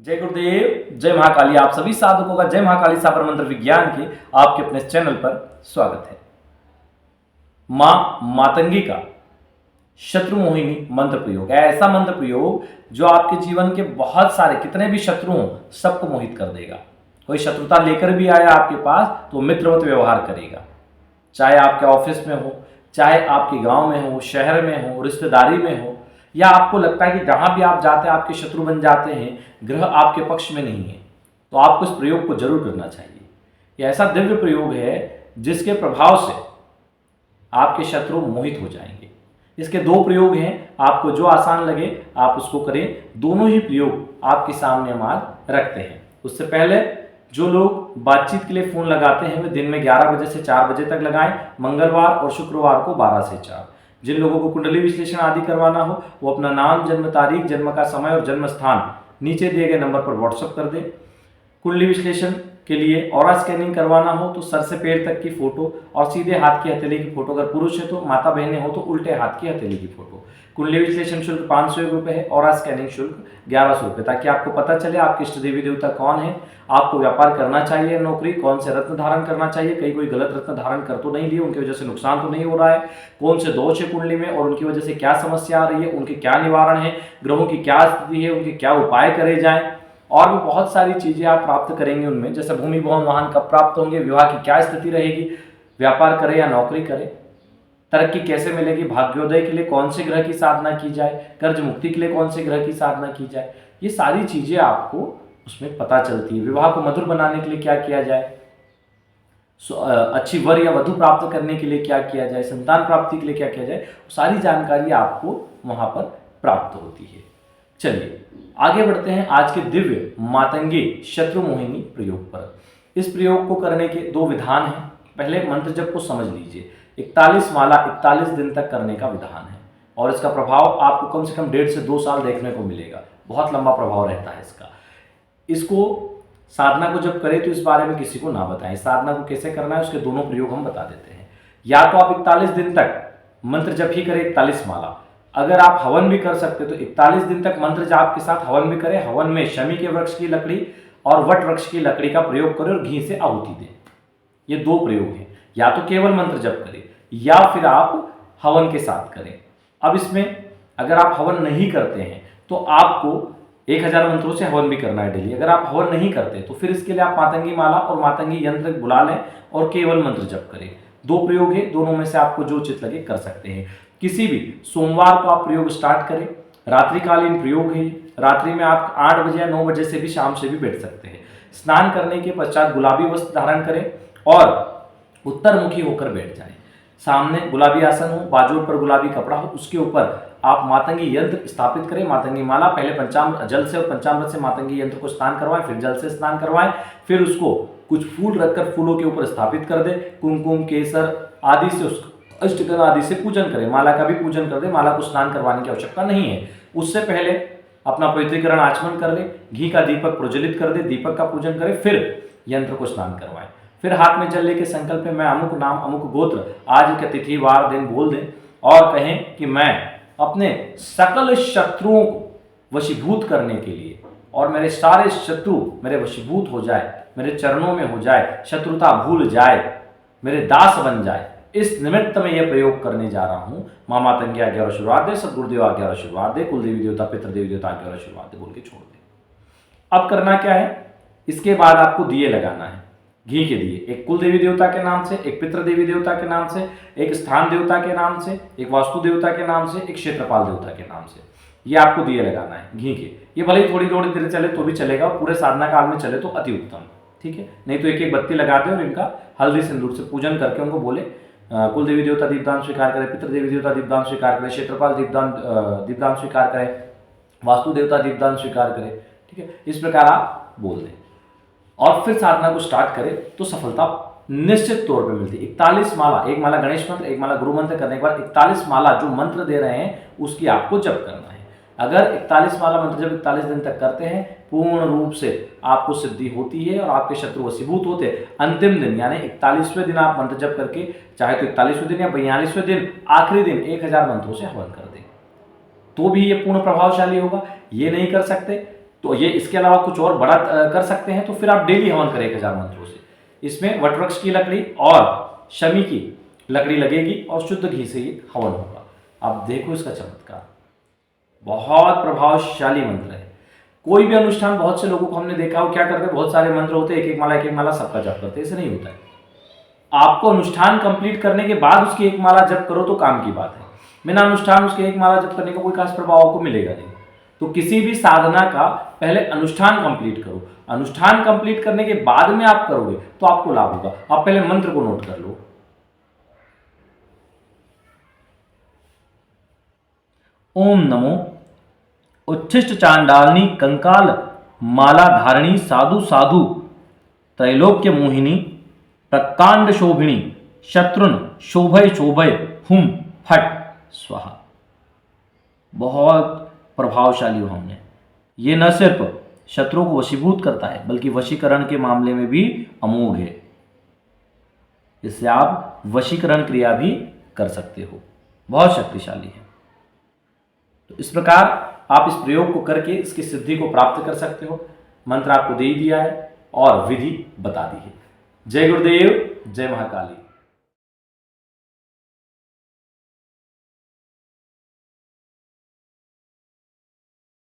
जय गुरुदेव, जय महाकाली। आप सभी साधकों का जय महाकाली सापर मंत्र विज्ञान के आपके अपने चैनल पर स्वागत है। मां मातंगी का शत्रु मोहिनी मंत्र प्रयोग है ऐसा मंत्र प्रयोग जो आपके जीवन के बहुत सारे कितने भी शत्रु हों सबको मोहित कर देगा। कोई शत्रुता लेकर भी आया आपके पास तो मित्रवत व्यवहार करेगा, चाहे आपके ऑफिस में हो, चाहे आपके गांव में हो, शहर में हो, रिश्तेदारी में हो, या आपको लगता है कि जहां भी आप जाते हैं आपके शत्रु बन जाते हैं, ग्रह आपके पक्ष में नहीं है, तो आपको इस प्रयोग को जरूर करना चाहिए। यह ऐसा दिव्य प्रयोग है जिसके प्रभाव से आपके शत्रु मोहित हो जाएंगे। इसके दो प्रयोग हैं, आपको जो आसान लगे आप उसको करें। दोनों ही प्रयोग आपके सामने हम आज रखते हैं। उससे पहले जो लोग बातचीत के लिए फोन लगाते हैं वे दिन में 11 बजे से 4 बजे तक लगाएं, मंगलवार और शुक्रवार को 12 से 4। जिन लोगों को कुंडली विश्लेषण आदि करवाना हो वो अपना नाम, जन्म तारीख, जन्म का समय और जन्म स्थान नीचे दिए गए नंबर पर व्हाट्सएप कर दें। कुंडली विश्लेषण के लिए ऑरा स्कैनिंग करवाना हो तो सर से पैर तक की फोटो और सीधे हाथ की हथेली की फोटो, अगर पुरुष है तो, माता बहनें हो तो उल्टे हाथ की हथेली की फोटो। कुंडली विश्लेषण शुल्क 501 रुपये है, ऑरा स्कैनिंग शुल्क 1100 रुपये, ताकि आपको पता चले आपके इष्ट देवी देवता कौन है, आपको व्यापार करना चाहिए, नौकरी, कौन से रत्न धारण करना चाहिए, कहीं कोई गलत रत्न धारण कर तो नहीं लिए, उनकी वजह से नुकसान तो नहीं हो रहा है, कौन से दोष है कुंडली में और उनकी वजह से क्या समस्या आ रही है, उनके क्या निवारण है, ग्रहों की क्या स्थिति है, उनके क्या उपाय करे जाए, और भी बहुत सारी चीजें आप प्राप्त करेंगे उनमें, जैसे भूमि, भवन, वाहन कब प्राप्त होंगे, विवाह की क्या स्थिति रहेगी, व्यापार करे या नौकरी करे, तरक्की कैसे मिलेगी, भाग्योदय के लिए कौन से ग्रह की साधना की जाए, कर्ज मुक्ति के लिए कौन से ग्रह की साधना की जाए, ये सारी चीजें आपको उसमें पता चलती है। विवाह को मधुर बनाने के लिए क्या किया जाए, अच्छी वर या वधु प्राप्त करने के लिए क्या किया जाए, संतान प्राप्ति के लिए क्या किया जाए, सारी जानकारी आपको वहां पर प्राप्त होती है। चलिए आगे बढ़ते हैं आज के दिव्य मातंगी शत्रु मोहिनी प्रयोग पर। इस प्रयोग को करने के दो विधान हैं। पहले मंत्र जप को समझ लीजिए। 41 माला 41 दिन तक करने का विधान है और इसका प्रभाव आपको कम से कम 1.5 से 2 साल देखने को मिलेगा। बहुत लंबा प्रभाव रहता है इसका। इसको साधना को जब करें तो इस बारे में किसी को ना बताएं। साधना को कैसे करना है उसके दोनों प्रयोग हम बता देते हैं। या तो आप 41 दिन तक मंत्र जप ही करें 41 माला, अगर आप हवन भी कर सकते तो 41 दिन तक मंत्र जाप के साथ हवन भी करें। हवन में शमी के वृक्ष की लकड़ी और वट वृक्ष की लकड़ी का प्रयोग करें और घी से आहुति दें। ये दो प्रयोग हैं। या तो केवल मंत्र जप करें या फिर आप हवन के साथ करें। अब इसमें अगर आप हवन नहीं करते हैं तो आपको 1000 मंत्रों से हवन भी करना है डेली। अगर आप हवन नहीं करते तो फिर इसके लिए आप मातंगी माला और मातंगी यंत्र बुला लें और केवल मंत्र जप करें। दो प्रयोग है, दोनों में से आपको जो चित लगे कर सकते हैं। किसी भी सोमवार को आप प्रयोग स्टार्ट करें। रात्रिकालीन प्रयोग है। रात्रि में आप 8 बजे या 9 बजे से भी शाम से भी बैठ सकते हैं। स्नान करने के पश्चात गुलाबी वस्त्र धारण करें और उत्तरमुखी होकर बैठ जाएं। सामने गुलाबी आसन हो, बाजू पर गुलाबी कपड़ा हो, उसके ऊपर आप मातंगी यंत्र स्थापित करें। मातंगी माला पहले पंचामृत जल से और पंचामृत से मातंगी यंत्र को स्नान करवाएं, फिर जल से स्नान करवाएं, फिर उसको कुछ फूल रखकर फूलों के ऊपर स्थापित कर दें। कुमकुम, केसर आदि से उसको अष्टगंध आदि से पूजन करें। माला का भी पूजन कर दें। माला को स्नान करवाने की आवश्यकता नहीं है। उससे पहले अपना पवित्रीकरण आचमन कर ले, घी का दीपक प्रज्वलित कर दे, दीपक का पूजन करें, फिर यंत्र को स्नान करवाएं। फिर हाथ में जल लेके संकल्प में मैं अमुक नाम अमुक गोत्र आज के तिथि वार दिन बोल दें और कहें कि मैं अपने सकल शत्रुओं को वशीभूत करने के लिए और मेरे सारे शत्रु मेरे वशीभूत हो जाए, मेरे चरणों में हो जाए, शत्रुता भूल जाए, मेरे दास बन जाए, इस निमित्त में यह प्रयोग करने जा रहा हूं। मां मातंगी आज्ञा और आशीर्वाद दे, सदगुरुदेव आज्ञा और आशीर्वाद दे, कुलदेवी देवता पितृ देवी देवता आज्ञा और आशीर्वाद दे बोल के छोड़ दे। अब करना क्या है, इसके बाद आपको दिए लगाना है, घी के दिए। एक कुल देवी देवता के नाम से, एक पितृ देवी देवता के नाम से, एक स्थान देवता के नाम से, एक वास्तु देवता के नाम से, एक क्षेत्रपाल देवता के नाम से। ये आपको दिए लगाना है घी के। ये भले ही थोड़ी थोड़ी देर चले तो भी चलेगा, पूरे साधना काल में चले तो अति उत्तम, ठीक है। नहीं तो एक एक बत्ती लगा दे और इनका हल्दी सिंदूर से पूजन करके उनको बोले कुल देवी देवता दीपदान स्वीकार करें, पितृ देवी देवता दीपदान स्वीकार करें, क्षेत्रपाल दीपदान स्वीकार करें, वास्तु देवता दीपदान स्वीकार करें, ठीक है। इस प्रकार आप बोल दें और फिर साधना को स्टार्ट करें तो सफलता निश्चित तौर पे मिलती है। 41 माला, एक माला गणेश मंत्र, एक माला गुरु मंत्र करने के बाद 41 माला जो मंत्र दे रहे हैं उसकी आपको जप करना है। अगर 41 माला मंत्र जब 41 दिन तक करते हैं पूर्ण रूप से आपको सिद्धि होती है और आपके शत्रु वशीभूत होते हैं। अंतिम दिन यानी 41वें दिन आप मंत्र जप करके चाहे तो 41वें दिन या 42वें दिन आखिरी दिन 1000 मंत्रों से हवन कर दें तो भी ये पूर्ण प्रभावशाली होगा। ये नहीं कर सकते तो ये इसके अलावा कुछ और बड़ा कर सकते हैं तो फिर आप डेली हवन करें 1000 मंत्रों से। इसमें वटवृक्ष की लकड़ी और शमी की लकड़ी लगेगी और शुद्ध घी से ये हवन होगा। अब देखो इसका चमत्कार, बहुत प्रभावशाली मंत्र है। कोई भी अनुष्ठान, बहुत से लोगों को हमने देखा हो क्या करते हैं, बहुत सारे मंत्र होते हैं, एक एक माला सबका जप करते हैं। ऐसे नहीं होता है। आपको अनुष्ठान कंप्लीट करने के बाद उसकी एक माला जप करो तो काम की बात है। बिना अनुष्ठान उसके एक माला जप करने का कोई खास प्रभाव आपको मिलेगा नहीं। तो किसी भी साधना का पहले अनुष्ठान कंप्लीट करो, अनुष्ठान कंप्लीट करने के बाद में आप करोगे तो आपको लाभ होगा। आप पहले मंत्र को नोट कर लो। ओम नमो उच्छिष्ट चांडालनी कंकाल माला धारिणी साधु साधु त्रैलोक्य मोहिनी प्रकांड शोभिणी शत्रुन शोभय शोभय हुम फट स्वाहा। बहुत प्रभावशाली हो हमने। ये न सिर्फ शत्रुओं को वशीभूत करता है बल्कि वशीकरण के मामले में भी अमोघ है। इससे आप वशीकरण क्रिया भी कर सकते हो, बहुत शक्तिशाली है। तो इस प्रकार आप इस प्रयोग को करके इसकी सिद्धि को प्राप्त कर सकते हो। मंत्र आपको दे दिया है और विधि बता दी है। जय गुरुदेव, जय महाकाली।